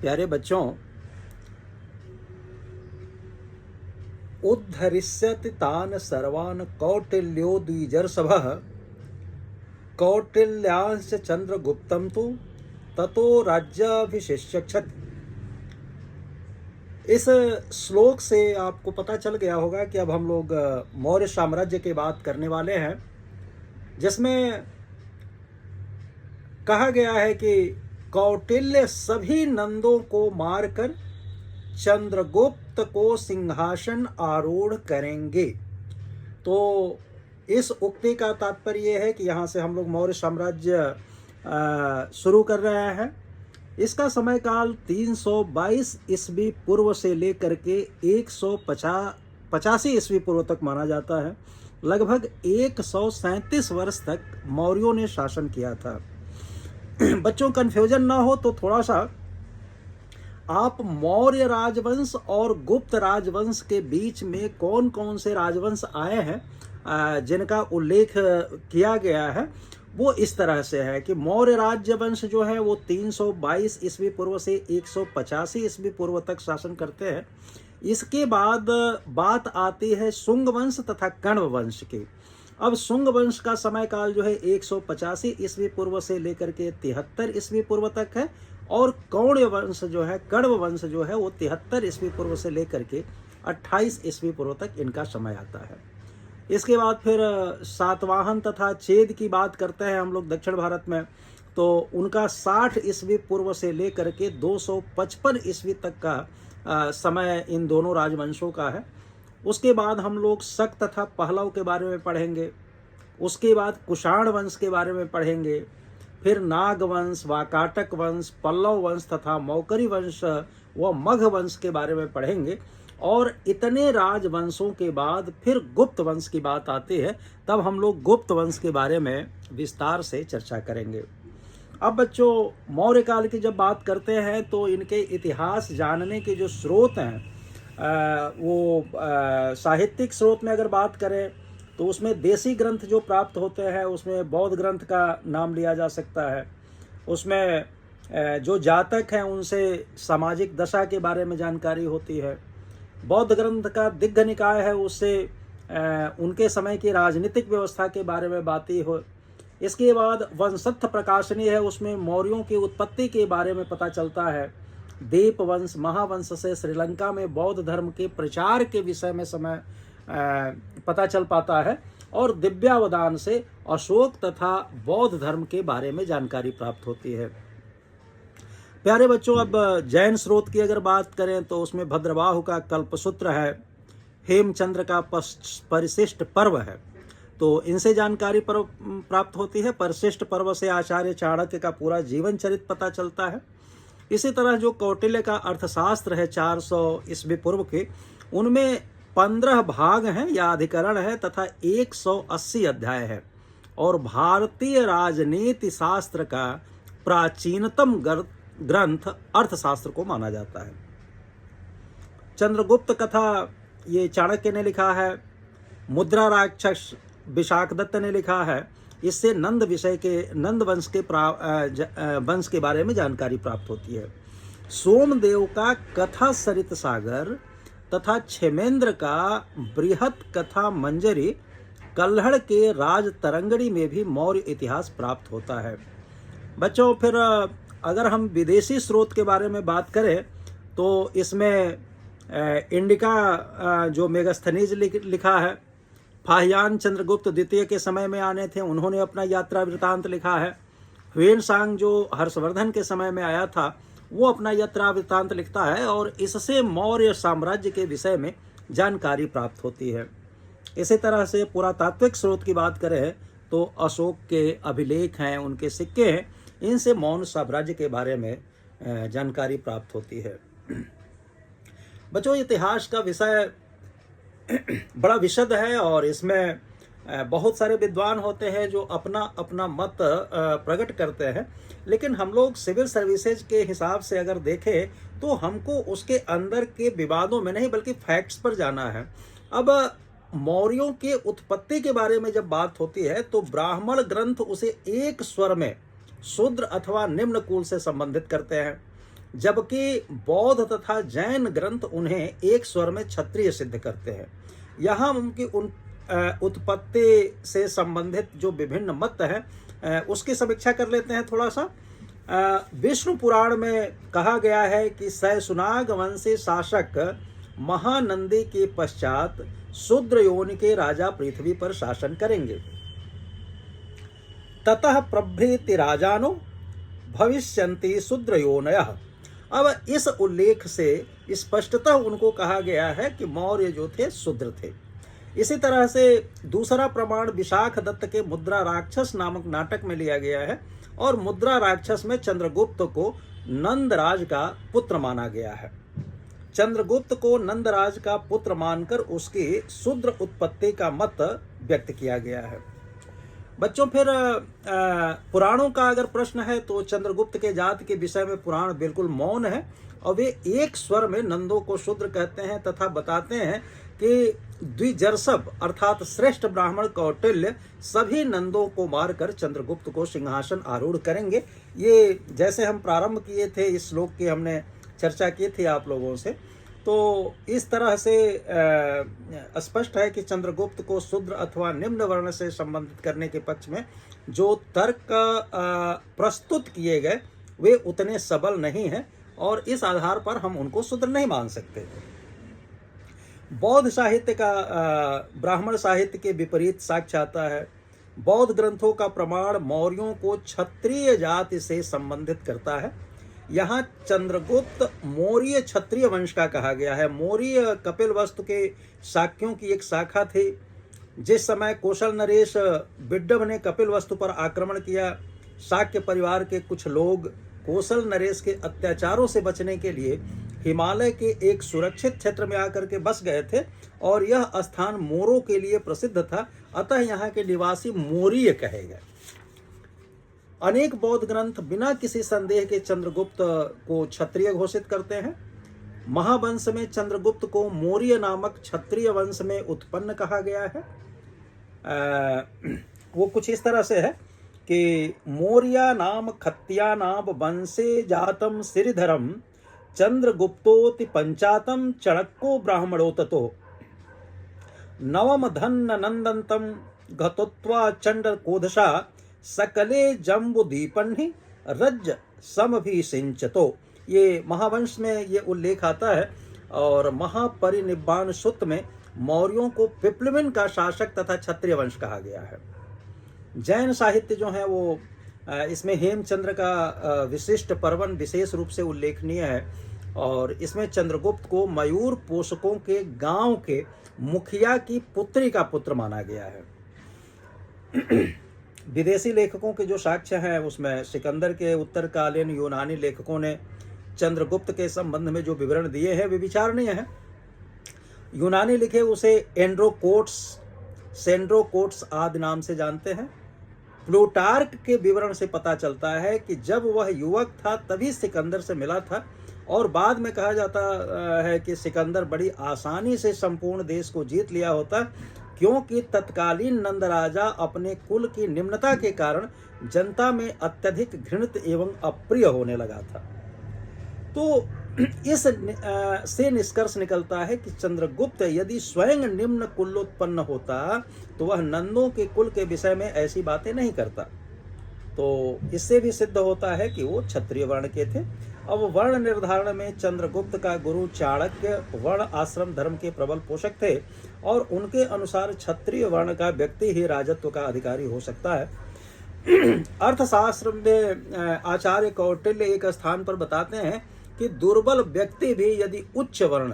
प्यारे बच्चों, उद्धरिष्यति तान सर्वान् कौटिल्यो द्विजर्षभः कौटिल्यांश्च चंद्रगुप्तं तु ततो राज्याभिषिच्यत। इस श्लोक से आपको पता चल गया होगा कि अब हम लोग मौर्य साम्राज्य की बात करने वाले हैं, जिसमें कहा गया है कि कौटिल्य सभी नंदों को मारकर चंद्रगुप्त को सिंहासन आरूढ़ करेंगे। तो इस उक्ति का तात्पर्य है कि यहाँ से हम लोग मौर्य साम्राज्य शुरू कर रहे हैं। इसका समय काल 322 ईस्वी पूर्व से लेकर के 185 ईस्वी पूर्व तक माना जाता है। लगभग 137 वर्ष तक मौर्यों ने शासन किया था। बच्चों, कंफ्यूजन ना हो तो थोड़ा सा आप मौर्य राजवंश और गुप्त राजवंश के बीच में कौन कौन से राजवंश आए हैं जिनका उल्लेख किया गया है, वो इस तरह से है कि मौर्य राजवंश जो है वो 322 ईस्वी पूर्व से 185 ईस्वी पूर्व तक शासन करते हैं। इसके बाद बात आती है शुंग वंश तथा कण्व वंश की। अब शुंग वंश का समय काल जो है 185 ईस्वी पूर्व से लेकर के 73 ईस्वी पूर्व तक है, और कौण्य वंश जो है, कण्व वंश जो है, वो 73 ईस्वी पूर्व से लेकर के 28 ईस्वी पूर्व तक इनका समय आता है। इसके बाद फिर सातवाहन तथा चेद की बात करते हैं हम लोग दक्षिण भारत में, तो उनका 60 ईस्वी पूर्व से लेकर के 255 ईस्वी तक का समय इन दोनों राजवंशों का है। उसके बाद हम लोग शक तथा पहलव के बारे में पढ़ेंगे। उसके बाद कुषाण वंश के बारे में पढ़ेंगे। फिर नाग वंश, वाकाटक वंश, पल्लव वंश तथा मौकरी वंश व मघ वंश के बारे में पढ़ेंगे। और इतने राजवंशों के बाद फिर गुप्त वंश की बात आती है, तब हम लोग गुप्त वंश के बारे में विस्तार से चर्चा करेंगे। अब बच्चों, मौर्य काल की जब बात करते हैं तो इनके इतिहास जानने के जो स्रोत हैं, वो साहित्यिक स्रोत में अगर बात करें तो उसमें देसी ग्रंथ जो प्राप्त होते हैं उसमें बौद्ध ग्रंथ का नाम लिया जा सकता है। उसमें जो जातक हैं उनसे सामाजिक दशा के बारे में जानकारी होती है। बौद्ध ग्रंथ का दिग्घ निकाय है, उससे उनके समय की राजनीतिक व्यवस्था के बारे में बातें हो। इसके बाद वंशस्थ प्रकाशनी है, उसमें मौर्यों की उत्पत्ति के बारे में पता चलता है। दीप वंश, महावंश से श्रीलंका में बौद्ध धर्म के प्रचार के विषय में समय पता चल पाता है। और दिव्यावदान से अशोक तथा बौद्ध धर्म के बारे में जानकारी प्राप्त होती है। प्यारे बच्चों, अब जैन स्रोत की अगर बात करें तो उसमें भद्रबाहु का कल्पसूत्र है, हेमचंद्र का परिशिष्ट पर्व है, तो इनसे जानकारी प्राप्त होती है। परिशिष्ट पर्व से आचार्य चाणक्य का पूरा जीवन चरित्र पता चलता है। इसी तरह जो कौटिल्य का अर्थशास्त्र है 400 ईस्वी पूर्व के, उनमें 15 भाग हैं या अधिकरण है तथा 180 अध्याय है, और भारतीय राजनीति शास्त्र का प्राचीनतम ग्रंथ अर्थशास्त्र को माना जाता है। चंद्रगुप्त कथा ये चाणक्य ने लिखा है। मुद्रा राक्षस विशाखदत्त ने लिखा है। इससे नंद वंश के बारे में जानकारी प्राप्त होती है। सोमदेव का कथा सरित सागर तथा क्षेमेंद्र का बृहत कथा मंजरी, कल्हड़ के राज तरंगड़ी में भी मौर्य इतिहास प्राप्त होता है। बच्चों, फिर अगर हम विदेशी स्रोत के बारे में बात करें तो इसमें इंडिका जो मेगास्थनीज लिखा है, फाहियान चंद्रगुप्त द्वितीय के समय में आने थे, उन्होंने अपना यात्रा वृतांत लिखा है। ह्वेनसांग जो हर्षवर्धन के समय में आया था, वो अपना यात्रा वृतांत लिखता है, और इससे मौर्य साम्राज्य के विषय में जानकारी प्राप्त होती है। इसी तरह से पुरातात्विक स्रोत की बात करें तो अशोक के अभिलेख हैं, उनके सिक्के हैं, इनसे मौर्य साम्राज्य के बारे में जानकारी प्राप्त होती है। बच्चों, इतिहास का विषय बड़ा विशद है, और इसमें बहुत सारे विद्वान होते हैं जो अपना अपना मत प्रकट करते हैं। लेकिन हम लोग सिविल सर्विसेज के हिसाब से अगर देखें तो हमको उसके अंदर के विवादों में नहीं बल्कि फैक्ट्स पर जाना है। अब मौर्यों के उत्पत्ति के बारे में जब बात होती है तो ब्राह्मण ग्रंथ उसे एक स्वर में शूद्र अथवा निम्न कुल से संबंधित करते हैं। जबकि बौद्ध तथा जैन ग्रंथ उन्हें एक स्वर में क्षत्रिय सिद्ध करते हैं। यहाँ उनकी उत्पत्ति से संबंधित जो विभिन्न मत हैं उसकी समीक्षा कर लेते हैं थोड़ा सा। विष्णु पुराण में कहा गया है कि सैसुनाग वंशी शासक महानंदी के पश्चात शूद्र योनि के राजा पृथ्वी पर शासन करेंगे। ततः प्रभृति राजानो भविष्यन्ति शूद्र योनयः। अब इस उल्लेख से स्पष्टतः उनको कहा गया है कि मौर्य जो थे शूद्र थे। इसी तरह से दूसरा प्रमाण विशाख दत्त के मुद्रा राक्षस नामक नाटक में लिया गया है और मुद्रा राक्षस में चंद्रगुप्त को नंदराज का पुत्र माना गया है। चंद्रगुप्त को नंदराज का पुत्र मानकर उसकी शूद्र उत्पत्ति का मत व्यक्त किया गया है। बच्चों फिर पुराणों का अगर प्रश्न है तो चंद्रगुप्त के जाति के विषय में पुराण बिल्कुल मौन है और वे एक स्वर में नंदों को शूद्र कहते हैं तथा बताते हैं कि द्विजर्षभ अर्थात श्रेष्ठ ब्राह्मण कौटिल्य सभी नंदों को मारकर चंद्रगुप्त को सिंहासन आरूढ़ करेंगे। ये जैसे हम प्रारंभ किए थे इस श्लोक की हमने चर्चा की थी आप लोगों से, तो इस तरह से स्पष्ट है कि चंद्रगुप्त को शूद्र अथवा निम्न वर्ण से संबंधित करने के पक्ष में जो तर्क प्रस्तुत किए गए वे उतने सबल नहीं हैं और इस आधार पर हम उनको शूद्र नहीं मान सकते। बौद्ध साहित्य का ब्राह्मण साहित्य के विपरीत साक्ष्य आता है। बौद्ध ग्रंथों का प्रमाण मौर्यों को क्षत्रिय जाति से संबंधित करता है। यहाँ चंद्रगुप्त मौर्य क्षत्रिय वंश का कहा गया है। मौर्य कपिलवस्तु के शाक्यों की एक शाखा थी। जिस समय कौशल नरेश विड्डव ने कपिलवस्तु पर आक्रमण किया, शाक्य परिवार के कुछ लोग कौशल नरेश के अत्याचारों से बचने के लिए हिमालय के एक सुरक्षित क्षेत्र में आकर के बस गए थे और यह स्थान मोरों के लिए प्रसिद्ध था, अतः यहाँ के निवासी मौर्य कहे गए। अनेक बौद्ध ग्रंथ बिना किसी संदेह के चंद्रगुप्त को क्षत्रिय घोषित करते हैं। महावंश में चंद्रगुप्त को मौर्य नामक क्षत्रिय वंश में उत्पन्न कहा गया है। वो कुछ इस तरह से है कि मौर्या नाम खत्या नाम वंशे जातम श्रीधरम चंद्रगुप्तोति पंचातम चणक्को ब्राह्मणो ततो नवम धन्न नंदंतम घतोत्वा चंड कोधशा सकले जम्बु दीपन्हि रज समभिषिंचतो। ये महावंश में ये उल्लेख आता है और महापरिनिब्बाण सूत्र में मौर्यों को पिप्लविन का शासक तथा क्षत्रिय वंश कहा गया है। जैन साहित्य जो है वो इसमें हेमचंद्र का विशिष्ट पर्वन विशेष रूप से उल्लेखनीय है और इसमें चंद्रगुप्त को मयूर पोषकों के गांव के मुखिया की पुत्री का पुत्र माना गया है। विदेशी लेखकों के जो साक्ष्य हैं उसमें सिकंदर के उत्तरकालीन यूनानी लेखकों ने चंद्रगुप्त के संबंध में जो विवरण दिए हैं वे विचारणीय हैं। यूनानी लिखे उसे एंड्रोकोट्स, सेंड्रोकोट्स आदि नाम से जानते हैं। प्लूटार्क के विवरण से पता चलता है कि जब वह युवक था तभी सिकंदर से मिला था और बाद में कहा जाता है कि सिकंदर बड़ी आसानी से संपूर्ण देश को जीत लिया होता क्योंकि तत्कालीन नंद राजा अपने कुल की निम्नता के कारण जनता में अत्यधिक घृणित एवं अप्रिय होने लगा था। तो इस से निष्कर्ष निकलता है कि चंद्रगुप्त यदि स्वयं निम्न कुलोत्पन्न होता तो वह नंदों के कुल के विषय में ऐसी बातें नहीं करता। तो इससे भी सिद्ध होता है कि वो क्षत्रिय वर्ण के थे। अब वर्ण निर्धारण में चंद्रगुप्त का गुरु चाणक्य वर्ण आश्रम धर्म के प्रबल पोषक थे और उनके अनुसार क्षत्रिय वर्ण का व्यक्ति ही राजत्व का अधिकारी हो सकता है। अर्थशास्त्र में आचार्य कौटिल्य एक स्थान पर बताते हैं कि दुर्बल व्यक्ति भी यदि उच्च वर्ण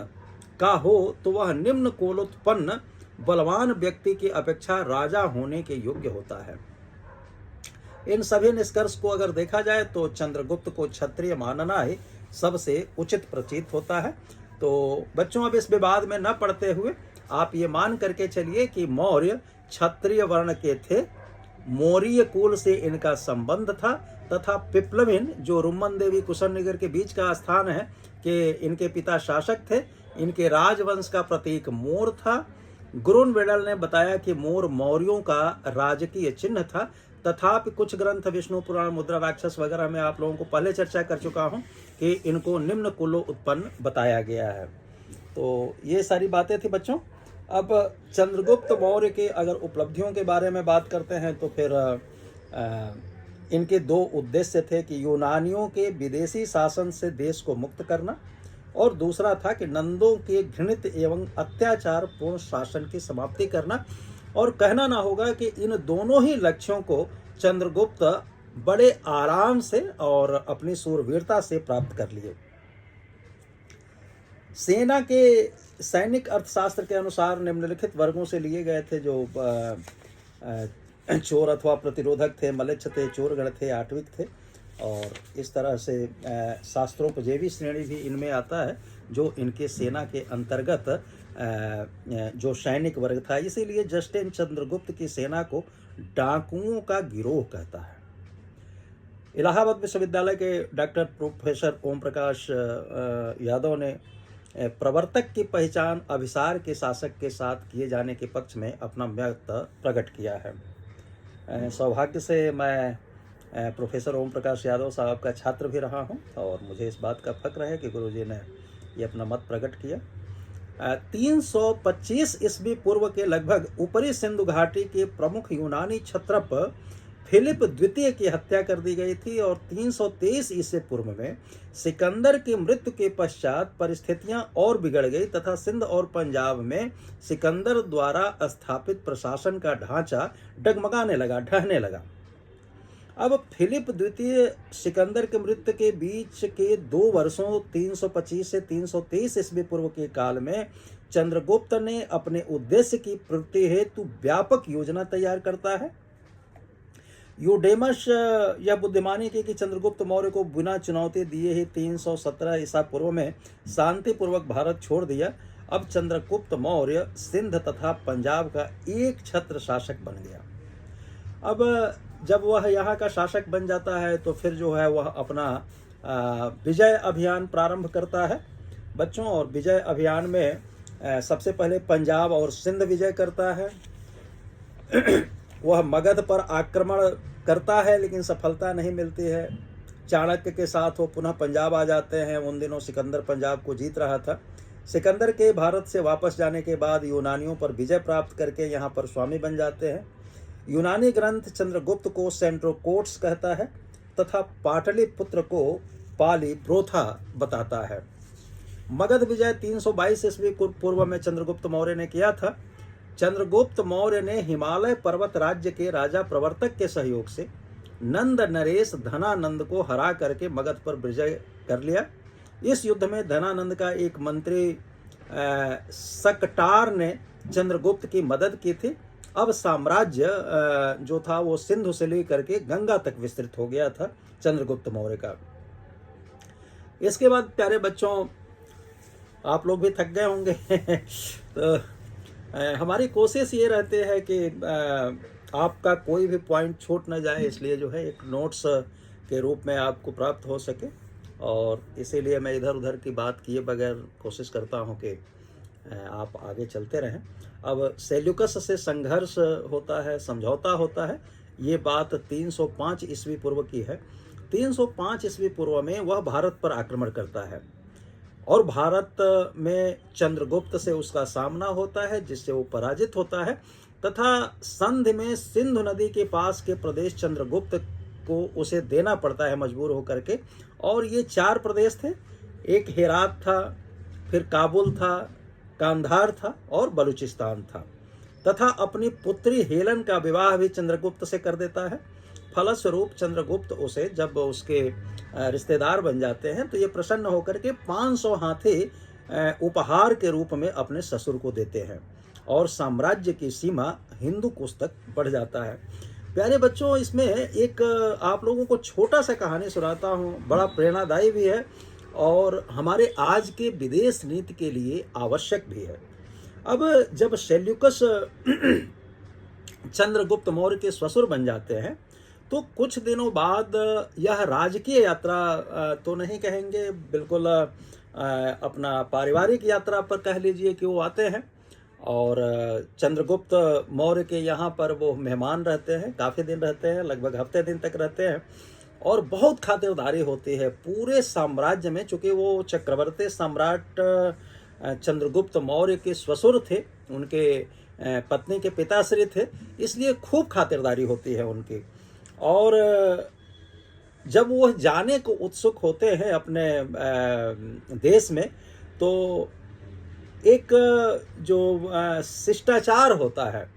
का हो तो वह निम्न कुलोत्पन्न बलवान व्यक्ति की अपेक्षा राजा होने के योग्य होता है। इन सभी निष्कर्ष को अगर देखा जाए तो चंद्रगुप्त को क्षत्रिय मानना ही सबसे उचित प्रतीत होता है। तो बच्चों अब इस विवाद में न पड़ते हुए आप ये मान करके चलिए कि मौर्य क्षत्रिय वर्ण के थे, मौर्य कुल से इनका संबंध था तथा पिप्लविन जो रुम्मन देवी कुशननगर के बीच का स्थान है कि इनके पिता शासक थे, इनके राजवंश का प्रतीक मोर था। ग्रुनवेडल ने बताया कि मोर मौर्यों का राजकीय चिन्ह था। तथापि कुछ ग्रंथ विष्णु पुराण, मुद्रा राक्षस वगैरह में आप लोगों को पहले चर्चा कर चुका हूं कि इनको निम्न कुलों उत्पन्न बताया गया है। तो ये सारी बातें थी बच्चों। अब चंद्रगुप्त मौर्य के अगर उपलब्धियों के बारे में बात करते हैं तो फिर इनके दो उद्देश्य थे कि यूनानियों के विदेशी शासन से देश को मुक्त करना, और दूसरा था कि नंदों के घृणित एवं अत्याचार पूर्ण शासन की समाप्ति करना। और कहना ना होगा कि इन दोनों ही लक्ष्यों को चंद्रगुप्त बड़े आराम से और अपनी शूरवीरता से प्राप्त कर लिए। सेना के सैनिक अर्थशास्त्र के अनुसार निम्नलिखित वर्गों से लिए गए थे, जो चोर अथवा प्रतिरोधक थे, मलेच्छ थे, चोरगण थे, आटविक थे, और इस तरह से शास्त्रोपजेवी श्रेणी भी इनमें आता है, जो इनके सेना के अंतर्गत जो सैनिक वर्ग था। इसीलिए जस्टिन चंद्रगुप्त की सेना को डाकुओं का गिरोह कहता है। इलाहाबाद विश्वविद्यालय के डॉक्टर प्रोफेसर ओम प्रकाश यादव ने प्रवर्तक की पहचान अभिसार के शासक के साथ किए जाने के पक्ष में अपना मत प्रकट किया है। सौभाग्य से मैं प्रोफेसर ओम प्रकाश यादव साहब का छात्र भी रहा हूं, और मुझे इस बात का फक्र है कि गुरुजी ने ये अपना मत प्रकट किया। 325 ईस्वी पूर्व के लगभग ऊपरी सिंधु घाटी के प्रमुख यूनानी क्षत्रप फिलिप द्वितीय की हत्या कर दी गई थी, और 323 ईस्वी पूर्व में सिकंदर की मृत्यु के पश्चात परिस्थितियां और बिगड़ गई तथा सिंध और पंजाब में सिकंदर द्वारा स्थापित प्रशासन का ढांचा डगमगाने लगा, ढहने लगा। अब फिलिप द्वितीय सिकंदर की मृत्यु के बीच के 2 वर्षों 325 से 323 ईस्वी पूर्व के काल में चंद्रगुप्त ने अपने उद्देश्य की पूर्ति हेतु व्यापक योजना तैयार करता है। यूडेमस यह बुद्धिमानी की कि चंद्रगुप्त मौर्य को बिना चुनौती दिए ही 317 ईसा पूर्व में शांतिपूर्वक भारत छोड़ दिया। अब चंद्रगुप्त मौर्य सिंध तथा पंजाब का एक छत्र शासक बन गया। अब जब वह यहाँ का शासक बन जाता है तो फिर जो है वह अपना विजय अभियान प्रारंभ करता है बच्चों। और विजय अभियान में सबसे पहले पंजाब और सिंध विजय करता है। वह मगध पर आक्रमण करता है लेकिन सफलता नहीं मिलती है। चाणक्य के साथ वो पुनः पंजाब आ जाते हैं। उन दिनों सिकंदर पंजाब को जीत रहा था। सिकंदर के भारत से वापस जाने के बाद यूनानियों पर विजय प्राप्त करके यहाँ पर स्वामी बन जाते हैं। यूनानी ग्रंथ चंद्रगुप्त को सेंट्रोकोट्स कहता है तथा पाटलिपुत्र को पाली ब्रोथा बताता है। मगध विजय 322 ईस्वी पूर्व में चंद्रगुप्त मौर्य ने किया था। चंद्रगुप्त मौर्य ने हिमालय पर्वत राज्य के राजा प्रवर्तक के सहयोग से नंद नरेश धनानंद को हरा करके मगध पर विजय कर लिया। इस युद्ध में धनानंद का एक मंत्री सकटार ने चंद्रगुप्त की मदद की थी। अब साम्राज्य जो था वो सिंधु से लेकर के गंगा तक विस्तृत हो गया था चंद्रगुप्त मौर्य का। इसके बाद प्यारे बच्चों, आप लोग भी थक गए होंगे तो हमारी कोशिश ये रहती है कि आपका कोई भी पॉइंट छूट न जाए, इसलिए जो है एक नोट्स के रूप में आपको प्राप्त हो सके। और इसीलिए मैं इधर उधर की बात किए बगैर कोशिश करता हूँ कि आप आगे चलते रहें। अब सेल्यूकस से संघर्ष होता है, समझौता होता है। ये बात 305 ईस्वी पूर्व की है। 305 ईस्वी पूर्व में वह भारत पर आक्रमण करता है और भारत में चंद्रगुप्त से उसका सामना होता है, जिससे वो पराजित होता है तथा संधि में सिंधु नदी के पास के प्रदेश चंद्रगुप्त को उसे देना पड़ता है मजबूर होकर के। और ये 4 प्रदेश थे। एक हेरात था, फिर काबुल था, कांधार था और बलूचिस्तान था। तथा अपनी पुत्री हेलन का विवाह भी चंद्रगुप्त से कर देता है। फलस्वरूप चंद्रगुप्त उसे जब उसके रिश्तेदार बन जाते हैं तो ये प्रसन्न होकर के 500 हाथी उपहार के रूप में अपने ससुर को देते हैं और साम्राज्य की सीमा हिंदू कुश तक बढ़ जाता है। प्यारे बच्चों, इसमें एक आप लोगों को छोटा सा कहानी सुनाता हूँ, बड़ा प्रेरणादायी भी है और हमारे आज के विदेश नीति के लिए आवश्यक भी है। अब जब सेल्यूकस चंद्रगुप्त मौर्य के ससुर बन जाते हैं तो कुछ दिनों बाद यह राजकीय यात्रा तो नहीं कहेंगे, बिल्कुल अपना पारिवारिक यात्रा पर कह लीजिए कि वो आते हैं और चंद्रगुप्त मौर्य के यहाँ पर वो मेहमान रहते हैं। काफ़ी दिन रहते हैं, लगभग हफ्ते दिन तक रहते हैं। और बहुत खातिरदारी होती है पूरे साम्राज्य में। चूंकि वो चक्रवर्ती सम्राट चंद्रगुप्त मौर्य के ससुर थे, उनके पत्नी के पिताश्री थे, इसलिए खूब खातिरदारी होती है उनकी। और जब वो जाने को उत्सुक होते हैं अपने देश में, तो एक जो शिष्टाचार होता है,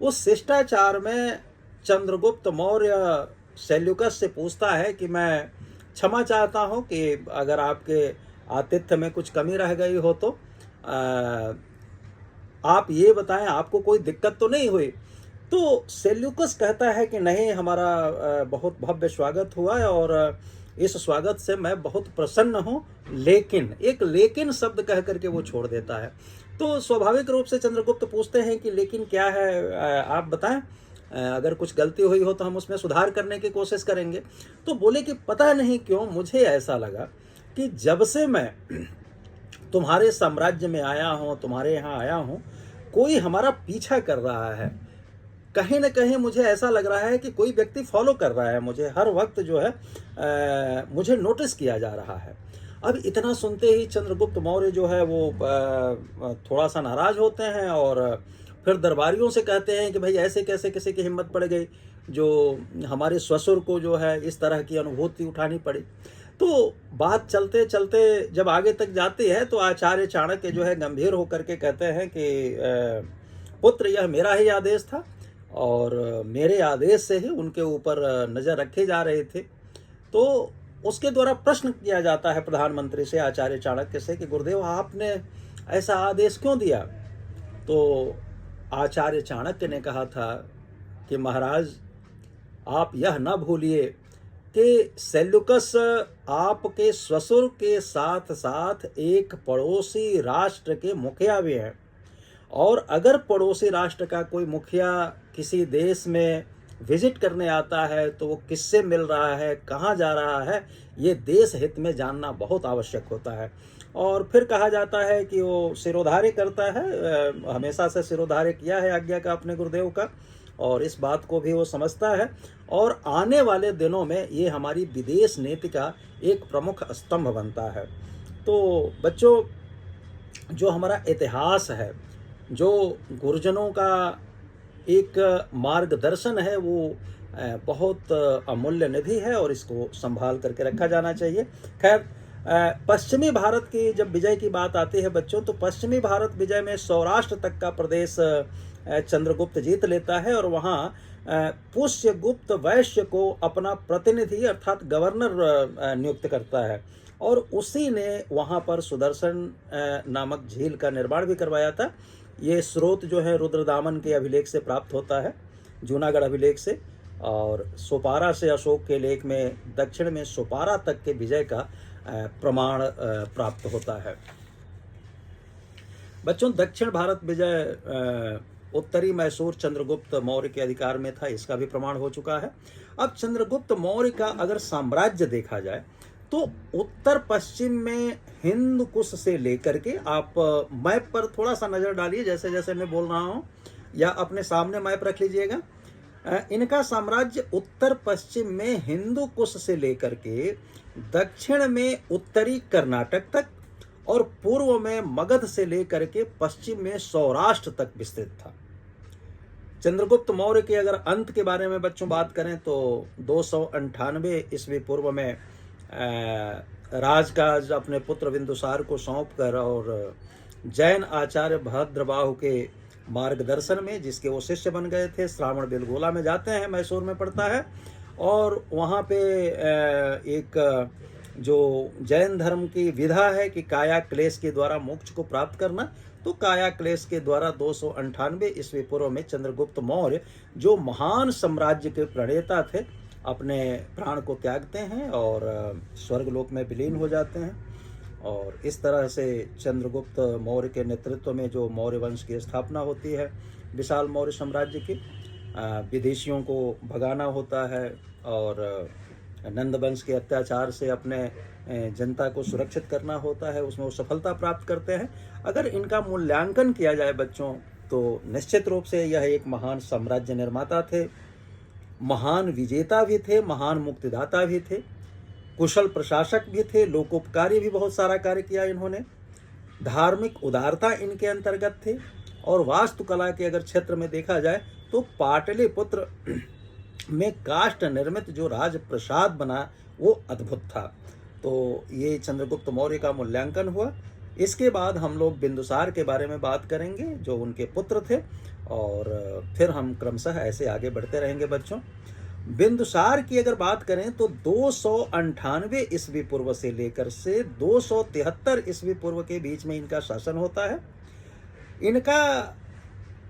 उस शिष्टाचार में चंद्रगुप्त मौर्य सेल्यूकस से पूछता है कि मैं क्षमा चाहता हूं कि अगर आपके आतिथ्य में कुछ कमी रह गई हो तो आप ये बताएं, आपको कोई दिक्कत तो नहीं हुई। तो सेल्यूकस कहता है कि नहीं, हमारा बहुत भव्य स्वागत हुआ है और इस स्वागत से मैं बहुत प्रसन्न हूं, लेकिन एक लेकिन शब्द कह करके वो छोड़ देता है। तो स्वाभाविक रूप से चंद्रगुप्त पूछते हैं कि लेकिन क्या है, आप बताएं, अगर कुछ गलती हुई हो तो हम उसमें सुधार करने की कोशिश करेंगे। तो बोले कि पता नहीं क्यों मुझे ऐसा लगा कि जब से मैं तुम्हारे साम्राज्य में आया हूं, तुम्हारे यहाँ आया हूं, कोई हमारा पीछा कर रहा है। कहीं न कहीं मुझे ऐसा लग रहा है कि कोई व्यक्ति फॉलो कर रहा है मुझे, हर वक्त जो है मुझे नोटिस किया जा रहा है। अब इतना सुनते ही चंद्रगुप्त मौर्य जो है वो थोड़ा सा नाराज होते हैं और फिर दरबारियों से कहते हैं कि भाई ऐसे कैसे किसी की हिम्मत पड़ गई जो हमारे ससुर को जो है इस तरह की अनुभूति उठानी पड़ी। तो बात चलते चलते जब आगे तक जाती है तो आचार्य चाणक्य जो है गंभीर होकर के कहते हैं कि पुत्र, यह मेरा ही आदेश था और मेरे आदेश से ही उनके ऊपर नज़र रखे जा रहे थे। तो उसके द्वारा प्रश्न किया जाता है प्रधानमंत्री से, आचार्य चाणक्य से, कि गुरुदेव आपने ऐसा आदेश क्यों दिया। तो आचार्य चाणक्य ने कहा था कि महाराज, आप यह न भूलिए कि सेल्यूकस आपके ससुर के साथ साथ एक पड़ोसी राष्ट्र के मुखिया भी हैं, और अगर पड़ोसी राष्ट्र का कोई मुखिया किसी देश में विजिट करने आता है तो वो किससे मिल रहा है, कहाँ जा रहा है, ये देश हित में जानना बहुत आवश्यक होता है। और फिर कहा जाता है कि वो सिरोधार्य करता है, हमेशा से सिरोधार्य किया है आज्ञा का अपने गुरुदेव का, और इस बात को भी वो समझता है। और आने वाले दिनों में ये हमारी विदेश नीति का एक प्रमुख स्तंभ बनता है। तो बच्चों, जो हमारा इतिहास है, जो गुरुजनों का एक मार्गदर्शन है, वो बहुत अमूल्य निधि है और इसको संभाल करके रखा जाना चाहिए। खैर, पश्चिमी भारत की जब विजय की बात आती है बच्चों, तो पश्चिमी भारत विजय में सौराष्ट्र तक का प्रदेश चंद्रगुप्त जीत लेता है और वहाँ पुष्यगुप्त वैश्य को अपना प्रतिनिधि अर्थात गवर्नर नियुक्त करता है, और उसी ने वहाँ पर सुदर्शन नामक झील का निर्माण भी करवाया था। ये स्रोत जो है रुद्रदामन के अभिलेख से प्राप्त होता है, जूनागढ़ अभिलेख से, और सोपारा से अशोक के लेख में दक्षिण में सोपारा तक के विजय का प्रमाण प्राप्त होता है। बच्चों, दक्षिण भारत विजय उत्तरी मैसूर चंद्रगुप्त मौर्य के अधिकार में था, इसका भी प्रमाण हो चुका है। अब चंद्रगुप्त मौर्य का अगर साम्राज्य देखा जाए तो उत्तर पश्चिम में हिंद कुश से लेकर के, आप मैप पर थोड़ा सा नजर डालिए जैसे जैसे मैं बोल रहा हूं, या अपने सामने मैप रख लीजिएगा। इनका साम्राज्य उत्तर पश्चिम में हिंदू कुश से लेकर के दक्षिण में उत्तरी कर्नाटक तक और पूर्व में मगध से लेकर के पश्चिम में सौराष्ट्र तक विस्तृत था। चंद्रगुप्त मौर्य के अगर अंत के बारे में बच्चों बात करें तो 298 ईस्वी पूर्व में राजकाज अपने पुत्र बिंदुसार को सौंप कर और जैन आचार्य भद्रबाहु के मार्गदर्शन में, जिसके वो शिष्य बन गए थे, श्रावण बेलगोला में जाते हैं, मैसूर में पड़ता है, और वहाँ पे एक जो जैन धर्म की विधा है कि काया क्लेश के द्वारा मोक्ष को प्राप्त करना, तो काया क्लेश के द्वारा 298 ईस्वी पूर्व में चंद्रगुप्त मौर्य, जो महान साम्राज्य के प्रणेता थे, अपने प्राण को त्यागते हैं और स्वर्गलोक में विलीन हो जाते हैं। और इस तरह से चंद्रगुप्त मौर्य के नेतृत्व में जो मौर्य वंश की स्थापना होती है, विशाल मौर्य साम्राज्य की, विदेशियों को भगाना होता है और नंद वंश के अत्याचार से अपने जनता को सुरक्षित करना होता है, उसमें वो सफलता प्राप्त करते हैं। अगर इनका मूल्यांकन किया जाए बच्चों, तो निश्चित रूप से यह एक महान साम्राज्य निर्माता थे, महान विजेता भी थे, महान मुक्तिदाता भी थे, कुशल प्रशासक भी थे, लोकोपकारी भी बहुत सारा कार्य किया इन्होंने। धार्मिक उदारता इनके अंतर्गत थे। और वास्तुकला के अगर क्षेत्र में देखा जाए तो पाटलिपुत्र में काष्ठ निर्मित जो राजप्रसाद बना वो अद्भुत था। तो ये चंद्रगुप्त मौर्य का मूल्यांकन हुआ। इसके बाद हम लोग बिंदुसार के बारे में बात करेंगे जो उनके पुत्र थे, और फिर हम क्रमशः ऐसे आगे बढ़ते रहेंगे बच्चों। बिंदुसार की अगर बात करें तो 298 ईस्वी पूर्व से लेकर से 273 ईस्वी पूर्व के बीच में इनका शासन होता है। इनका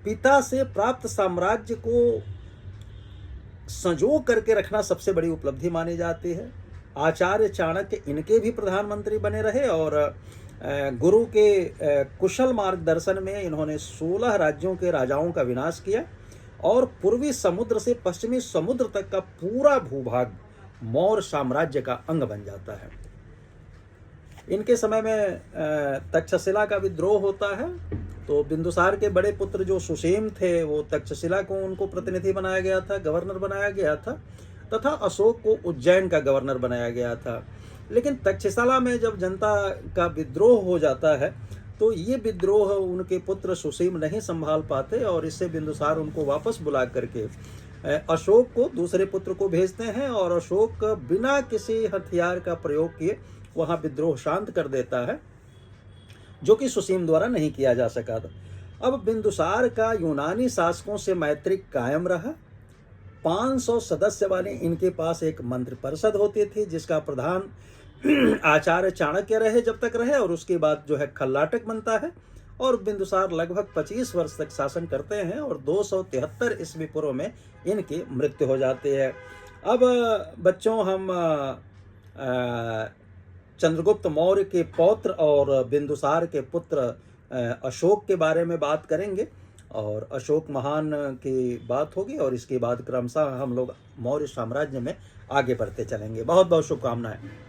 पिता से प्राप्त साम्राज्य को संजो करके रखना सबसे बड़ी उपलब्धि मानी जाती है। आचार्य चाणक्य इनके भी प्रधानमंत्री बने रहे, और गुरु के कुशल मार्गदर्शन में इन्होंने 16 राज्यों के राजाओं का विनाश किया, और पूर्वी समुद्र से पश्चिमी समुद्र तक का पूरा भूभाग मौर्य साम्राज्य का अंग बन जाता है। इनके समय में तक्षशिला का विद्रोह होता है। तो बिंदुसार के बड़े पुत्र जो सुसीम थे वो तक्षशिला को उनको प्रतिनिधि बनाया गया था, गवर्नर बनाया गया था, तथा अशोक को उज्जैन का गवर्नर बनाया गया था। लेकिन तक्षशिला में जब जनता का विद्रोह हो जाता है तो ये विद्रोह उनके पुत्र सुसीम नहीं संभाल पाते, और इससे बिंदुसार उनको वापस बुला करके अशोक को, दूसरे पुत्र को भेजते हैं, और अशोक बिना किसी हथियार का प्रयोग किए वहाँ विद्रोह शांत कर देता है, जो कि सुसीम द्वारा नहीं किया जा सका था। अब बिंदुसार का यूनानी शासकों से मैत्री कायम रहा। 500 सदस्य वाले इनके पास एक मंत्री परिषद होती थी, जिसका प्रधान आचार्य चाणक्य रहे जब तक रहे, और उसके बाद जो है खल्लाटक बनता है। और बिंदुसार लगभग 25 वर्ष तक शासन करते हैं, और 273 ईस्वी पूर्व में इनकी मृत्यु हो जाती है। अब बच्चों हम चंद्रगुप्त मौर्य के पौत्र और बिंदुसार के पुत्र अशोक के बारे में बात करेंगे, और अशोक महान की बात होगी, और इसके बाद क्रमशः हम लोग मौर्य साम्राज्य में आगे बढ़ते चलेंगे। बहुत बहुत शुभकामनाएं।